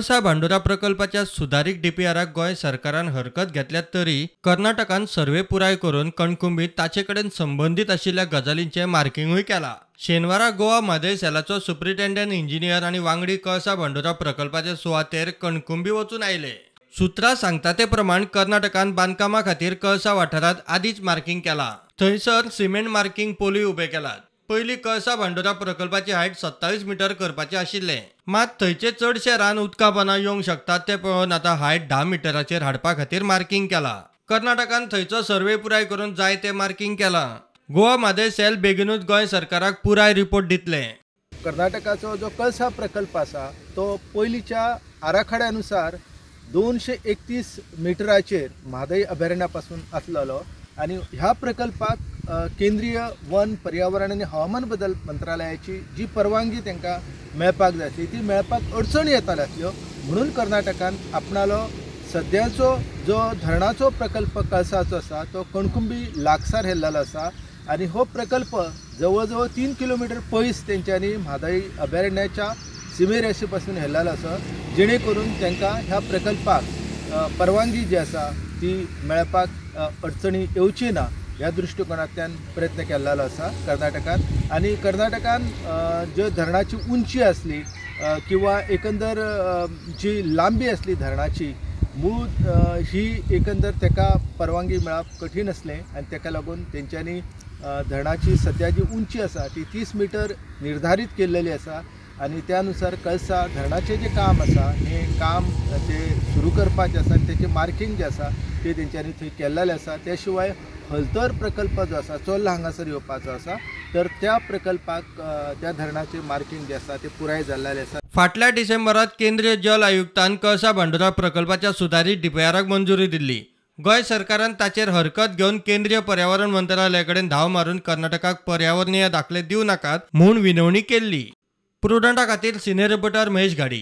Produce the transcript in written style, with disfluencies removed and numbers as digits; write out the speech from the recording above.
कळसा भांडोरा प्रकल्पाच्या सुधारित डीपीआराक गोय सरकारान हरकत घेतल्या तरी कर्नाटकान सर्वे पुराय करून कणकुंबीत ताचे कडेन संबंधित आशिल्ल्या गजालींचे मार्किंगूय केला। शेनवारा गोवा म्हादय सेलाचो सुप्रिटेंडंट इंजिनियर आणि वांगडी कळसा भांडोरा प्रकल्पाचे सुवातेर कणकुंबी वचून आयले। सुत्रां सांगता ते प्रमाण कर्नाटकान बांदकामा खातीर कळसा वाठारात आदींच मार्किंग केला। थंयसर सिमेंट मार्किंग पोलूय उबे केल्यात। पयलीं कळसा भांडोरा प्रकल्पाची हायट 27 मीटर करपाचे आशिल्ले, मात थंयचे चडशे रान उदका पोंदा येवंक शकतात ते पळोवन आतां हायट 10 मिटराचेर हाडपा खातीर मार्किंग केला। कर्नाटकान थंयचो सर्वे पुराय करून जाय ते मार्किंग केला। गोवा म्हादय सेल बेगीनूच गोंय सरकाराक पुराय रिपोर्ट दितले। कर्नाटकाचो जो कळसा प्रकल्प आसा तो पयलींच्या आराखड्यानुसार 231 मिटराचेर म्हादय अभयारण्या पासून आसलेलो आणि ह्या प्रकल्पाक केंद्रीय वन पर्यावरण आणि हवामान बदल मंत्रालयाची जी परवानगी तांकां मेळपाक जाय आसली ती मेळपाक अडचणी येताल्यो आसल्यो, म्हणून कर्नाटकान आपणालो सद्याचो जो धरणाचो प्रकल्प कळसाचो आसा तो कणकुंबी लागसार हेल्लेलो आसा आणि हो प्रकल्प जवळ जवळ 3 किलोमीटर पयस तेंच्यांनी म्हादय अभयारण्याच्या सीमेरेषे पासून हेल्लेलो आसा, जेणे करून तांकां ह्या प्रकल्पाक परवानगी जी आसा ती मेळपाक अडचणी येवची ना ह्या दृश्टिकोनांतल्यान प्रयत्न केल्लो आसा कर्नाटकान। आणि कर्नाटकान ज्यो धरणाची उंची आसली किंवा एकंदर जी लांबी आसली धरणाची मूळ ही एकंदर ताका परवानगी मेळप कठीण आसलें आणि ताका लागून तेंच्यांनी धरणाची सद्या जी उंची आसा ती 30 मीटर निर्धारीत केल्लेली आसा आणि त्यानुसार कळसा धरणाचें जें काम आसा हें काम तें सुरू करपाचें आसा आनी तेचें मार्किंग जें आसा तें तेंच्यांनी थंय केल्लेलें आसा। त्या शिवाय हलदर प्रकल्प जो आसा चोल हांगासर येवपाचो आसा तर त्या प्रकल्पाक त्या धरणाचें मार्किंग जें आसा तें पुराय जाल्लेलें आसा। फाटल्या डिसेंबरात केंद्रीय जल आयुक्तान कळसा भांडोरा प्रकल्पाच्या सुधारित डीपीआराक मंजुरी दिल्ली। गोंय सरकारान ताचेर हरकत घेवन केंद्रीय पर्यावरण मंत्रालया कडेन धांव मारून कर्नाटकाक पर्यावरणीय दाखले दिवं नाकात म्हूण विनवणी केल्ली। प्रुडंटा खातीर सिनियर रिपोर्टर महेश घाडी।